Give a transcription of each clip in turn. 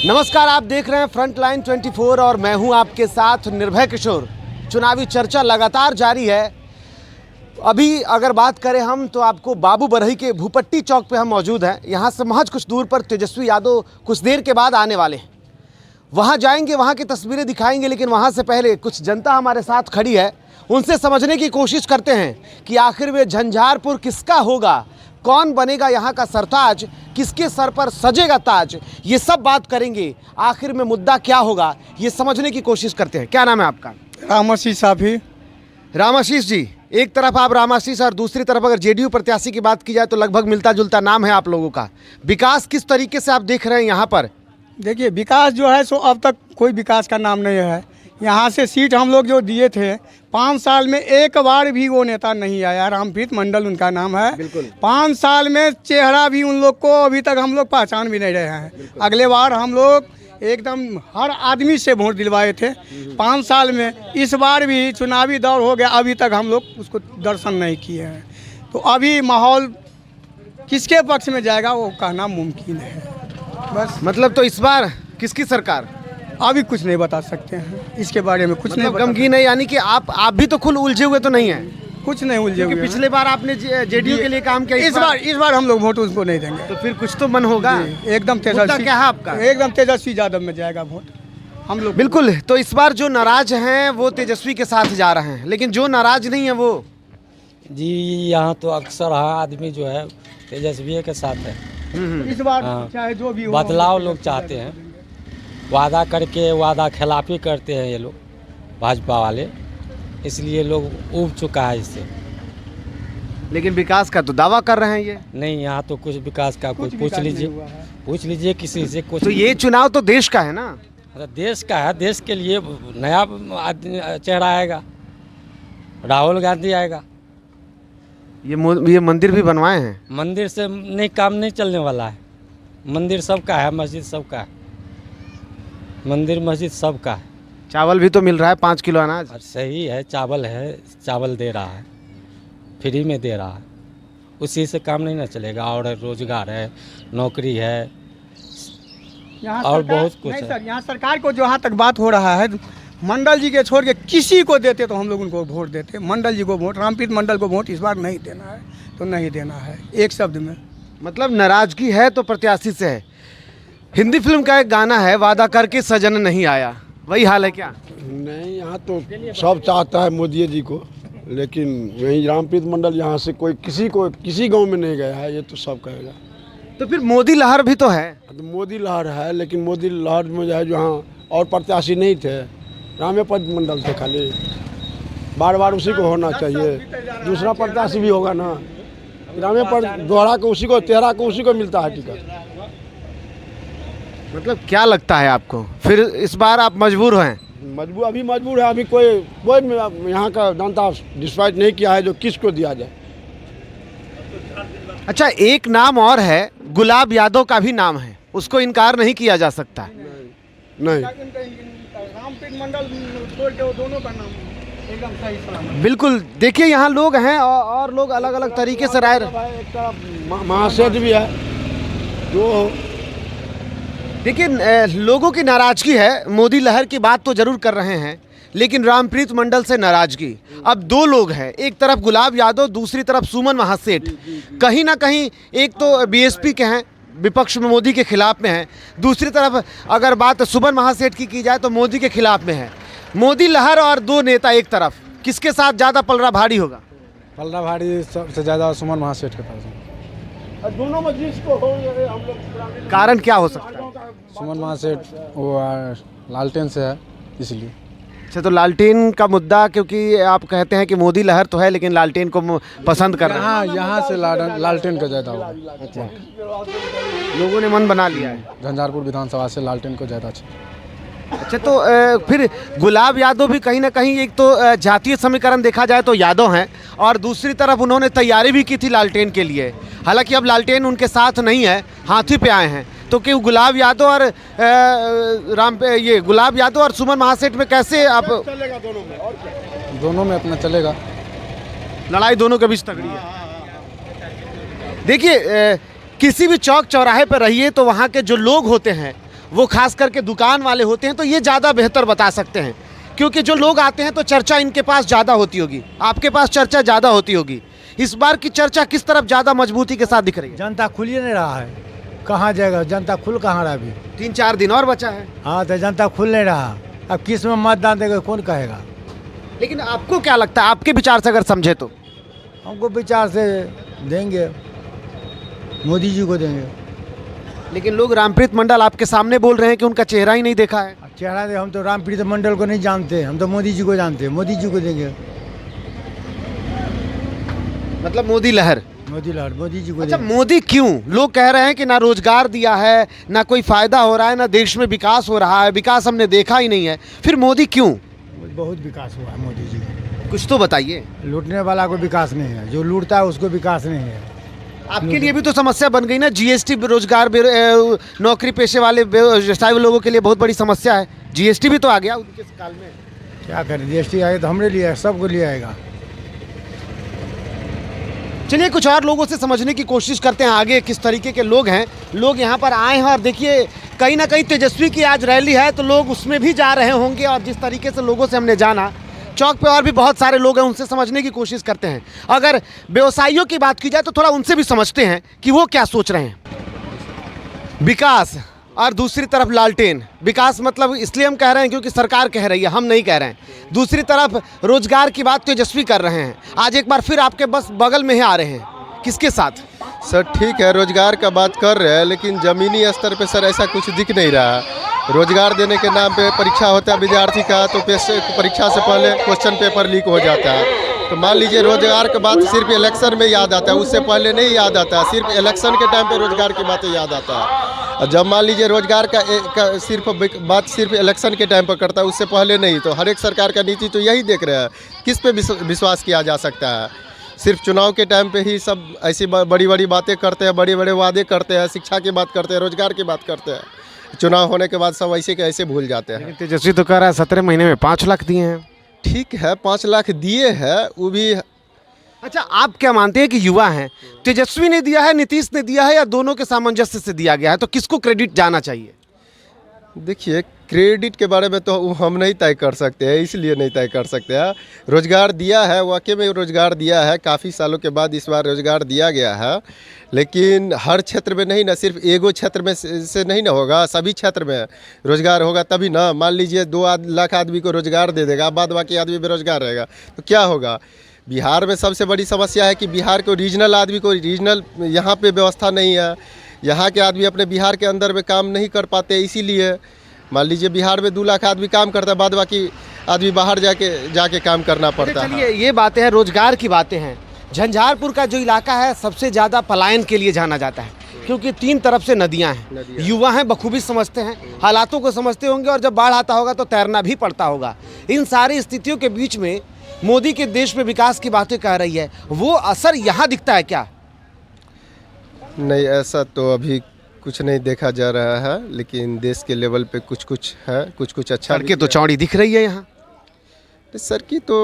नमस्कार, आप देख रहे हैं फ्रंटलाइन 24 और मैं हूं आपके साथ निर्भय किशोर। चुनावी चर्चा लगातार जारी है। अभी अगर बात करें हम तो आपको बाबू बरही के भूपट्टी चौक पे हम मौजूद हैं। यहां से महज कुछ दूर पर तेजस्वी यादव कुछ देर के बाद आने वाले हैं। वहां जाएंगे, वहां की तस्वीरें दिखाएंगे, लेकिन वहां से पहले कुछ जनता हमारे साथ खड़ी है। उनसे समझने की कोशिश करते हैं कि आखिर वे झंझारपुर किसका होगा, कौन बनेगा यहाँ का सरताज, किसके सर पर सजेगा ताज। ये सब बात करेंगे। आखिर में मुद्दा क्या होगा ये समझने की कोशिश करते हैं। क्या नाम है आपका? रामाशीष साफी। रामाशीष जी, एक तरफ आप रामाशीष और दूसरी तरफ अगर जेडीयू प्रत्याशी की बात की जाए तो लगभग मिलता जुलता नाम है आप लोगों का। विकास किस तरीके से आप देख रहे हैं यहाँ पर? देखिए, विकास जो है सो अब तक कोई विकास का नाम नहीं है। यहाँ से सीट हम लोग जो दिए थे 5 साल में एक बार भी वो नेता नहीं आया। रामप्रीत मंडल उनका नाम है। बिल्कुल। 5 साल में चेहरा भी उन लोग को अभी तक हम लोग पहचान भी नहीं रहे हैं। अगले बार हम लोग एकदम हर आदमी से वोट दिलवाए थे 5 साल में। इस बार भी चुनावी दौर हो गया, अभी तक हम लोग उसको दर्शन नहीं किए हैं। तो अभी माहौल किसके पक्ष में जाएगा वो कहना मुमकिन है। बस मतलब तो इस बार किसकी सरकार? अभी कुछ नहीं बता सकते हैं इसके बारे में। कुछ नहीं बता गमगीन है, यानी कि आप भी तो खुद उलझे हुए तो नहीं है? कुछ नहीं उलझे हुए हैं। पिछले बार आपने जेडीयू के लिए काम किया, इस बार हम लोग वोट उसको नहीं देंगे। तो फिर कुछ तो मन होगा। एकदम मुद्दा तेजस्वी क्या है आपका? एकदम तेजस्वी यादव में जाएगा वोट हम लोग। बिल्कुल। तो इस बार जो नाराज हैं वो तेजस्वी के साथ जा रहे हैं, लेकिन जो नाराज नहीं है वो जी यहाँ तो अक्सर हाँ आदमी जो है तेजस्वी के साथ है। इस बार हाँ। चाहे जो भी हो बदलाव लोग चाहते हैं। वादा करके वादा खिलाफी करते हैं ये लोग भाजपा वाले, इसलिए लोग ऊब चुका है इससे। लेकिन विकास का तो दावा कर रहे हैं ये। नहीं, यहाँ तो कुछ विकास का कुछ पूछ लीजिए किसी से कुछ। तो ये चुनाव तो देश का है ना? अरे देश का है, देश के लिए नया चेहरा आएगा, राहुल गांधी आएगा। ये मंदिर भी बनवाए हैं। मंदिर से नहीं काम नहीं चलने वाला है। मंदिर सबका है, मस्जिद सबका है, मंदिर मस्जिद सबका है। चावल भी तो मिल रहा है 5 किलो अनाज। और सही है, चावल है, चावल दे रहा है, फ्री में दे रहा है। उसी से काम नहीं ना चलेगा। और रोजगार है, नौकरी है, और बहुत कुछ है। सर, यहाँ सरकार को जहाँ तक बात हो रहा है, मंडल जी के छोड़ के किसी को देते तो हम लोग उनको वोट देते। मंडल जी को वोट, रामप्रीत मंडल को वोट इस बार नहीं देना है तो नहीं देना है, एक शब्द में। मतलब नाराजगी है तो प्रत्याशी से है। हिंदी फिल्म का एक गाना है, वादा करके सजन नहीं आया, वही हाल है क्या? नहीं, यहाँ तो सब चाहता है मोदी जी को, लेकिन वही रामप्रीत मंडल यहाँ से कोई किसी गांव में नहीं गया है, ये तो सब कहेगा। तो फिर मोदी लहर भी तो है। तो मोदी लहर है, लेकिन मोदी लहर में जो है जहाँ और प्रत्याशी नहीं थे, रामप्रीत मंडल थे खाली। बार बार उसी को होना चाहिए, दूसरा प्रत्याशी भी होगा ना। रामप्रीत दोहरा को उसी को, तेहरा को उसी को मिलता है टिकट। मतलब क्या लगता है आपको, फिर इस बार आप मजबूर हैं? अभी मजबूर है। अभी कोई यहाँ का जनता डिसाइड नहीं किया है जो किसको दिया जाए। अच्छा, एक नाम और है, गुलाब यादव का भी नाम है, उसको इनकार नहीं किया जा सकता। नहीं, रामप्रीत मंडल छोड़ के वो दोनों का नाम एकदम सही सलामत। बिल्कुल। देखिए यहाँ लोग हैं और लोग अलग अलग तरीके से राय। एक तरफ महासेठ भी है जो। देखिए लोगों की नाराजगी है। मोदी लहर की बात तो जरूर कर रहे हैं, लेकिन रामप्रीत मंडल से नाराजगी। अब 2 लोग हैं, एक तरफ गुलाब यादव, दूसरी तरफ सुमन महासेठ। कहीं ना कहीं एक तो बीएसपी के हैं, विपक्ष में मोदी के खिलाफ में है, दूसरी तरफ अगर बात सुमन महासेठ की जाए तो मोदी के खिलाफ में है। मोदी लहर और 2 नेता एक तरफ, किसके साथ ज़्यादा पलड़ा भारी होगा? पलड़ा भारी सबसे ज़्यादा सुमन महासेठ के पास है। दोनों में जिसको हो हम लोग। कारण क्या हो सकता है? सुमन महासेठ वो लालटेन से है, इसलिए। अच्छा, तो लालटेन का मुद्दा, क्योंकि आप कहते हैं कि मोदी लहर तो है लेकिन लालटेन को पसंद कर रहे हैं। हाँ, यहाँ से लालटेन का ज़्यादा होगा। अच्छा, लोगों ने मन बना लिया है। झंझारपुर विधानसभा से लालटेन को ज़्यादा अच्छा। अच्छा, तो फिर गुलाब यादव भी कहीं ना कहीं, एक तो जातीय समीकरण देखा जाए तो यादव हैं, और दूसरी तरफ उन्होंने तैयारी भी की थी लालटेन के लिए। हालांकि अब लालटेन उनके साथ नहीं है, हाथी पे आए हैं। तो कि गुलाब यादव और गुलाब यादव और सुमन महासेठ में कैसे आप? चलेगा दोनों में, और क्या? दोनों में अपना चलेगा। लड़ाई दोनों के बीच तगड़ी है। देखिए किसी भी चौक चौराहे पर रहिए तो वहाँ के जो लोग होते हैं वो खास करके दुकान वाले होते हैं तो ये ज़्यादा बेहतर बता सकते हैं, क्योंकि जो लोग आते हैं तो चर्चा इनके पास ज़्यादा होती होगी, आपके पास चर्चा ज़्यादा होती होगी। इस बार की चर्चा किस तरफ ज़्यादा मजबूती के साथ दिख रही है? जनता खुल ही नहीं रहा है, कहाँ जाएगा जनता, खुल कहाँ रहा अभी। 3-4 दिन और बचा है। हाँ तो जनता खुल नहीं रहा, अब किस में मतदान देगा कौन कहेगा। लेकिन आपको क्या लगता है, आपके विचार से अगर समझे तो? हमको विचार से देंगे, मोदी जी को देंगे। लेकिन लोग रामप्रीत मंडल आपके सामने बोल रहे हैं कि उनका चेहरा ही नहीं देखा है। चेहरा दे, हम तो रामप्रीत मंडल को नहीं जानते, हम तो मोदी जी को जानते हैं, मोदी जी को देंगे। मतलब मोदी लहर। मोदी लहर, मोदी जी को अच्छा, देंगे। मोदी क्यों? लोग कह रहे हैं कि ना रोजगार दिया है, ना कोई फायदा हो रहा है, ना देश में विकास हो रहा है, विकास हमने देखा ही नहीं है, फिर मोदी क्यों? बहुत विकास हुआ है मोदी जी का। कुछ तो बताइए। लूटने वाला को विकास नहीं है, जो लूटता है उसको विकास नहीं है। आपके लिए भी तो समस्या बन गई ना, जीएसटी बेरोजगार नौकरी पेशे वाले व्यवसायी लोगों के लिए बहुत बड़ी समस्या है। जीएसटी भी तो आ गया उनके काल में। क्या करें, जीएसटी आए तो हमरे लिए सबको लिए आएगा। चलिए कुछ और लोगों से समझने की कोशिश करते हैं आगे किस तरीके के लोग हैं। लोग यहाँ पर आए हैं और देखिए कहीं ना कहीं तेजस्वी की आज रैली है तो लोग उसमें भी जा रहे होंगे, और जिस तरीके से लोगों से हमने जाना, चौक पे और भी बहुत सारे लोग हैं, उनसे समझने की कोशिश करते हैं। अगर व्यवसायियों की बात की जाए तो थोड़ा उनसे भी समझते हैं कि वो क्या सोच रहे हैं। विकास और दूसरी तरफ लालटेन। विकास मतलब इसलिए हम कह रहे हैं क्योंकि सरकार कह रही है, हम नहीं कह रहे हैं। दूसरी तरफ रोजगार की बात तेजस्वी कर रहे हैं। आज एक बार फिर आपके बस बगल में ही आ रहे हैं, किसके साथ? सर ठीक है, रोजगार का बात कर रहे हैं, लेकिन ज़मीनी स्तर पे सर ऐसा कुछ दिख नहीं रहा है। रोजगार देने के नाम पे परीक्षा होता है विद्यार्थी का, तो परीक्षा से पहले क्वेश्चन पेपर लीक हो जाता है। तो मान लीजिए रोजगार का बात सिर्फ इलेक्शन में याद आता है, उससे पहले नहीं याद आता है। सिर्फ इलेक्शन के टाइम पे रोजगार की बातें याद आता है। और जब मान लीजिए रोजगार का सिर्फ इलेक्शन के टाइम पर करता है, उससे पहले नहीं। तो हर एक सरकार का नीति तो यही देख रहे हैं, किस पे विश्वास किया जा सकता है। सिर्फ चुनाव के टाइम पे ही सब ऐसी बड़ी बड़ी बातें करते हैं, बड़े बड़े वादे करते हैं, शिक्षा की बात करते हैं, रोजगार की बात करते हैं। चुनाव होने के बाद सब ऐसे के ऐसे भूल जाते हैं। तेजस्वी तो कह रहा है 17 महीने में 5 लाख दिए हैं। ठीक है, 5 लाख दिए हैं, वो भी। अच्छा, आप क्या मानते हैं कि युवा हैं, तेजस्वी ने दिया है, नीतीश ने दिया है, या दोनों के सामंजस्य से दिया गया है, तो किसको क्रेडिट जाना चाहिए? देखिए, क्रेडिट के बारे में तो हम नहीं तय कर सकते हैं, इसलिए नहीं तय कर सकते हैं। रोज़गार दिया है, वाकई में रोज़गार दिया है, काफ़ी सालों के बाद इस बार रोज़गार दिया गया है। लेकिन हर क्षेत्र में नहीं ना, सिर्फ एगो क्षेत्र में से नहीं ना होगा, सभी क्षेत्र में रोज़गार होगा तभी ना। मान लीजिए 2 लाख आदमी को रोज़गार दे देगा, बाद बाकी आदमी बेरोजगार रहेगा, तो क्या होगा? बिहार में सबसे बड़ी समस्या है कि बिहार को रीजनल आदमी को रीजनल यहाँ पे व्यवस्था नहीं है। यहाँ के आदमी अपने बिहार के अंदर में काम नहीं कर पाते, इसीलिए मान लीजिए बिहार में 2 लाख आदमी काम करता है, बाद बाकी आदमी बाहर जाके काम करना पड़ता है। चलिए ये बातें हैं, रोजगार की बातें हैं। झंझारपुर का जो इलाका है सबसे ज़्यादा पलायन के लिए जाना जाता है, क्योंकि 3 तरफ से नदियाँ हैं। युवा हैं, बखूबी समझते हैं, हालातों को समझते होंगे, और जब बाढ़ आता होगा तो तैरना भी पड़ता होगा। इन सारी स्थितियों के बीच में मोदी के देश में विकास की बातें कह रही है, वो असर यहाँ दिखता है क्या? नहीं, ऐसा तो अभी कुछ नहीं देखा जा रहा है, लेकिन देश के लेवल पे कुछ है, कुछ अच्छा। सड़कें तो चौड़ी दिख रही है यहाँ। सड़कें तो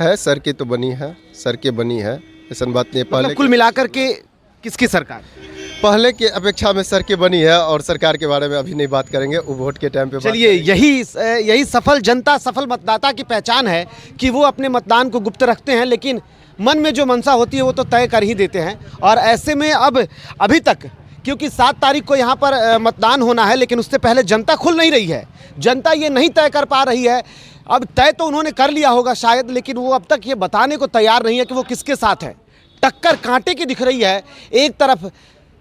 है, सड़कें तो बनी है, सड़कें बनी है, ऐसा बात नहीं है। मतलब कुल मिलाकर के किसकी सरकार? पहले की अपेक्षा में सड़कें बनी है, और सरकार के बारे में अभी नहीं बात करेंगे, वो वोट के टाइम पे। चलिए, यही सफल जनता, सफल मतदाता की पहचान है कि वो अपने मतदान को गुप्त रखते हैं, लेकिन मन में जो मनसा होती है वो तो तय कर ही देते हैं। और ऐसे में अब अभी तक, क्योंकि 7 तारीख को यहाँ पर मतदान होना है, लेकिन उससे पहले जनता खुल नहीं रही है। जनता ये नहीं तय कर पा रही है। अब तय तो उन्होंने कर लिया होगा शायद, लेकिन वो अब तक ये बताने को तैयार नहीं है कि वो किसके साथ है। टक्कर कांटे की दिख रही है। एक तरफ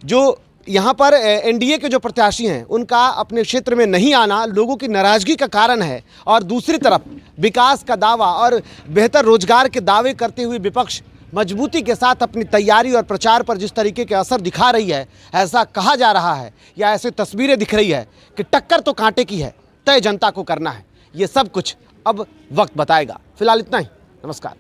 जो यहाँ पर एनडीए के जो प्रत्याशी हैं उनका अपने क्षेत्र में नहीं आना लोगों की नाराज़गी का कारण है, और दूसरी तरफ विकास का दावा और बेहतर रोजगार के दावे करते हुए विपक्ष मजबूती के साथ अपनी तैयारी और प्रचार पर जिस तरीके के असर दिखा रही है, ऐसा कहा जा रहा है या ऐसे तस्वीरें दिख रही है कि टक्कर तो कांटे की है, तय जनता को करना है। ये सब कुछ अब वक्त बताएगा। फिलहाल इतना ही, नमस्कार।